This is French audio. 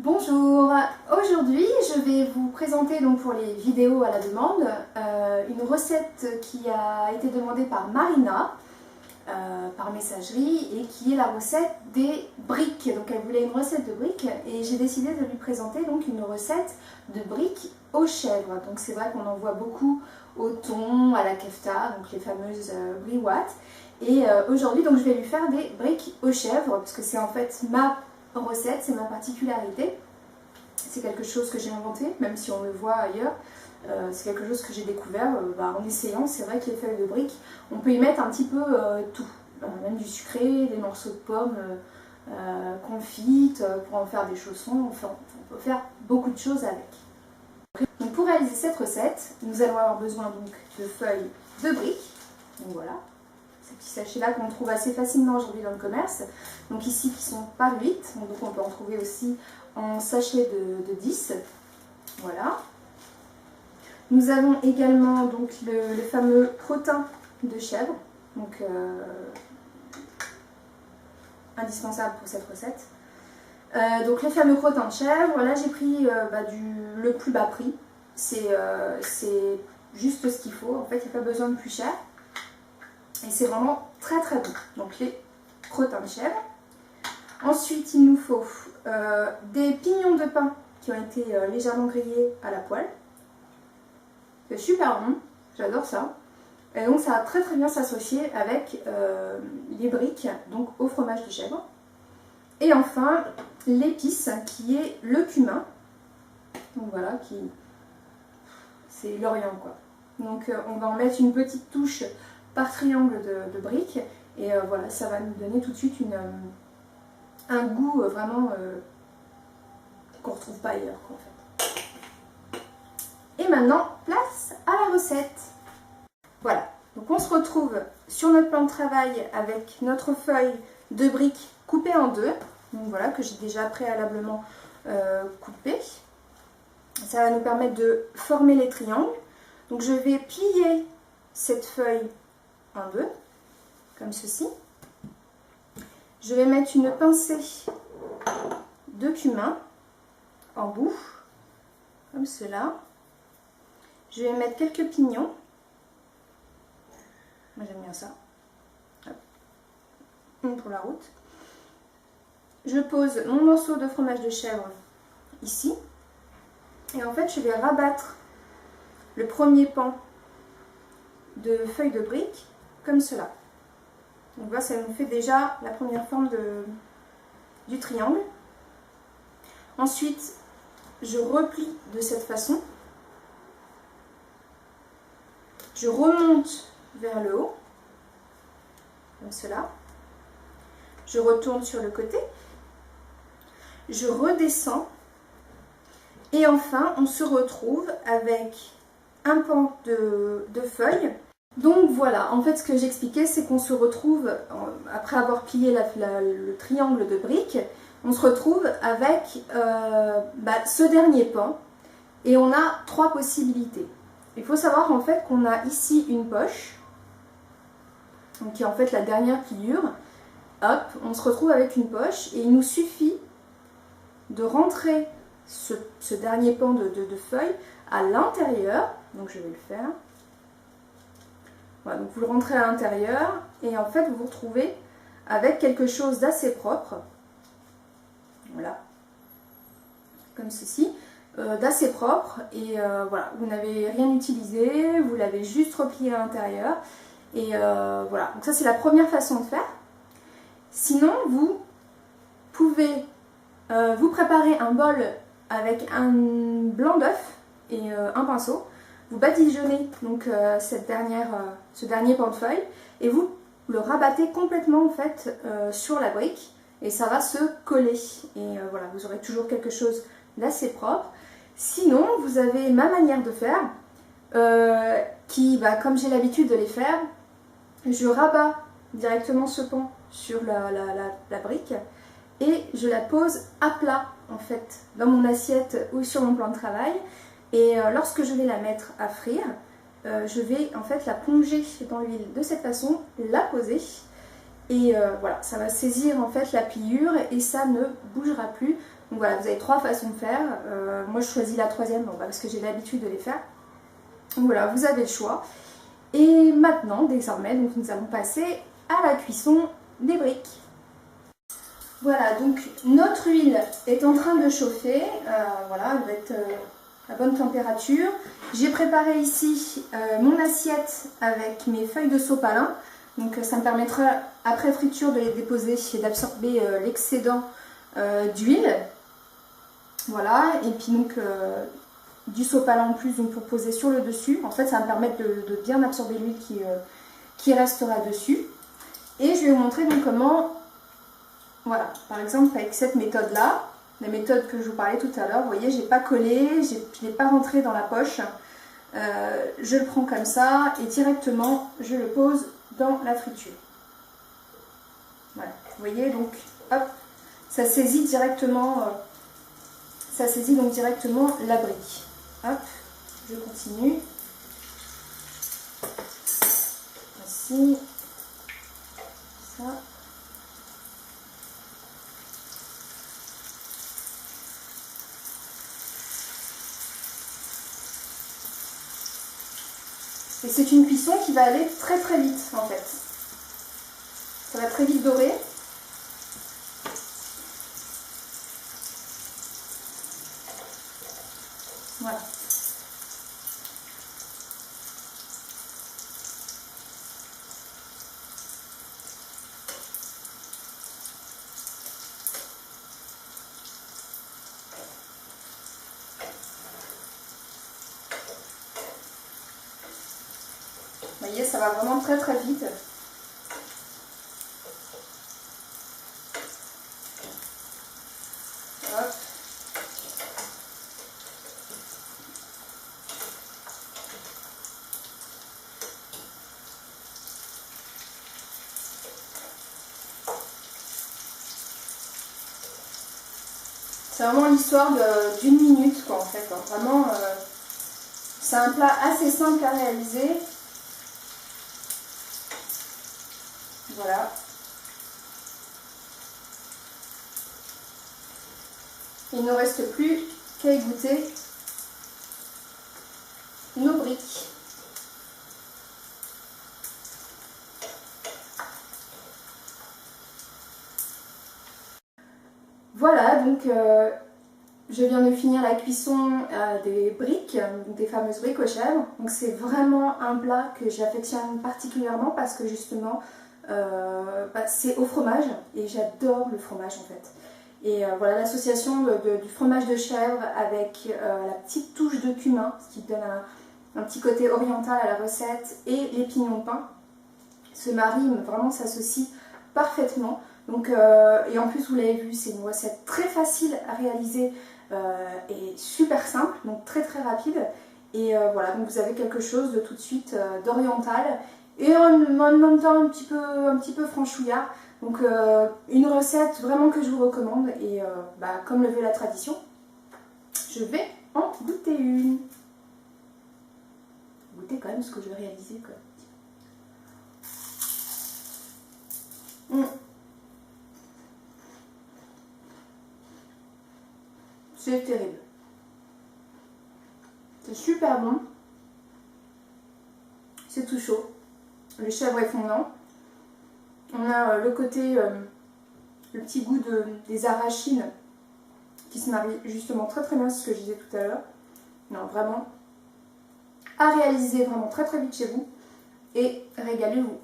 Bonjour, aujourd'hui je vais vous présenter donc pour les vidéos à la demande une recette qui a été demandée par Marina par messagerie et qui est la recette des briques. Donc elle voulait une recette de briques et j'ai décidé de lui présenter donc une recette de briques aux chèvres. Donc c'est vrai qu'on en voit beaucoup au thon, à la kefta, donc les fameuses briouates. Et aujourd'hui donc je vais lui faire des briques aux chèvres parce que c'est en fait ma recette, c'est ma particularité. C'est quelque chose que j'ai inventé, même si on le voit ailleurs. C'est quelque chose que j'ai découvert en essayant. C'est vrai que les feuilles de briques, on peut y mettre un petit peu tout. Même du sucré, des morceaux de pommes confites, pour en faire des chaussons. Enfin, on peut faire beaucoup de choses avec. Donc pour réaliser cette recette, nous allons avoir besoin donc de feuilles de briques. Donc voilà. Ces petits sachets-là qu'on trouve assez facilement aujourd'hui dans le commerce. Donc ici qui sont par 8, donc on peut en trouver aussi en sachet de 10. Voilà. Nous avons également donc le fameux crottin de chèvre, donc indispensable pour cette recette. Donc les fameux crottins de chèvre, là j'ai pris le plus bas prix. C'est juste ce qu'il faut, en fait il n'y a pas besoin de plus cher. Et c'est vraiment très très bon. Donc les crottins de chèvre. Ensuite il nous faut des pignons de pain qui ont été légèrement grillés à la poêle. C'est super bon, j'adore ça. Et donc ça va très très bien s'associer avec les briques, donc au fromage de chèvre. Et enfin l'épice qui est le cumin. Donc voilà, c'est l'Orient quoi. Donc on va en mettre une petite touche par triangle de briques et voilà, ça va nous donner tout de suite un goût vraiment qu'on ne retrouve pas ailleurs quoi, en fait. Et maintenant, place à la recette. Voilà, donc on se retrouve sur notre plan de travail avec notre feuille de briques coupée en deux. Donc voilà, que j'ai déjà préalablement coupée. Ça va nous permettre de former les triangles. Donc je vais plier cette feuille en deux, comme ceci. Je vais mettre une pincée de cumin en bout, comme cela. Je vais mettre quelques pignons. Moi j'aime bien ça. Hop. Une pour la route. Je pose mon morceau de fromage de chèvre ici. Et en fait je vais rabattre le premier pan de feuilles de briques comme cela. Donc là ça nous fait déjà la première forme du triangle. Ensuite je replie de cette façon. Je remonte vers le haut, comme cela. Je retourne sur le côté. Je redescends. Et enfin on se retrouve avec un pan de feuilles. Donc voilà, en fait ce que j'expliquais c'est qu'on se retrouve, après avoir plié le triangle de briques, on se retrouve avec ce dernier pan et on a trois possibilités. Il faut savoir en fait qu'on a ici une poche, donc qui est en fait la dernière pliure. Hop, on se retrouve avec une poche et il nous suffit de rentrer ce dernier pan de feuilles à l'intérieur. Donc je vais le faire. Voilà, donc vous le rentrez à l'intérieur et en fait vous vous retrouvez avec quelque chose d'assez propre. Voilà, comme ceci, d'assez propre et voilà, vous n'avez rien utilisé, vous l'avez juste replié à l'intérieur et voilà, donc ça c'est la première façon de faire. Sinon vous pouvez vous préparer un bol avec un blanc d'œuf et un pinceau. Vous badigeonnez donc ce dernier pan de feuille et vous le rabattez complètement en fait sur la brique et ça va se coller et voilà, vous aurez toujours quelque chose d'assez propre. Sinon vous avez ma manière de faire comme j'ai l'habitude de les faire, je rabats directement ce pan sur la brique et je la pose à plat en fait dans mon assiette ou sur mon plan de travail. Et lorsque je vais la mettre à frire, je vais en fait la plonger dans l'huile de cette façon, la poser et voilà, ça va saisir en fait la pliure et ça ne bougera plus Donc voilà, vous avez 3 façons de faire. Moi je choisis la troisième parce que j'ai l'habitude de les faire. Donc voilà, vous avez le choix. Et maintenant, désormais, donc, nous allons passer à la cuisson des briques. Voilà, donc notre huile est en train de chauffer. Voilà, elle va être à bonne température. J'ai préparé ici mon assiette avec mes feuilles de sopalin. Donc ça me permettra après friture de les déposer et d'absorber l'excédent d'huile. Voilà, et puis donc du sopalin en plus donc, pour poser sur le dessus. En fait, ça va me permettre de bien absorber l'huile qui restera dessus. Et je vais vous montrer donc comment, voilà, par exemple avec cette méthode-là, la méthode que je vous parlais tout à l'heure, vous voyez, j'ai pas collé, je ne l'ai pas rentré dans la poche. Je le prends comme ça et directement, je le pose dans la friture. Voilà, vous voyez, donc, hop, ça saisit directement, donc directement la brique. Hop, je continue. Ainsi, ça. Et c'est une cuisson qui va aller très très vite en fait. Ça va très vite dorer. Voilà. Vous voyez, ça va vraiment très très vite. Hop. C'est vraiment l'histoire d'une minute quoi en fait. Vraiment, c'est un plat assez simple à réaliser. Voilà. Il ne reste plus qu'à égoutter nos briques. Voilà, donc je viens de finir la cuisson des briques, des fameuses briques aux chèvres. Donc c'est vraiment un plat que j'affectionne particulièrement parce que justement c'est au fromage et j'adore le fromage en fait. Et voilà l'association du fromage de chèvre avec la petite touche de cumin, ce qui donne un petit côté oriental à la recette, et les pignons de pain. Ce mari vraiment s'associe parfaitement. Donc, et en plus vous l'avez vu, c'est une recette très facile à réaliser et super simple, donc très très rapide. Et voilà, donc vous avez quelque chose de tout de suite d'oriental et en même temps un petit peu franchouillard. Donc une recette vraiment que je vous recommande et comme le veut la tradition, je vais en goûter une. Goûter quand même ce que je vais réaliser quoi. C'est terrible. C'est super bon. C'est tout chaud. Le chèvre est fondant. On a le côté, le petit goût des arachides qui se marie justement très très bien, c'est ce que je disais tout à l'heure. Non, vraiment, à réaliser vraiment très très vite chez vous et régalez-vous.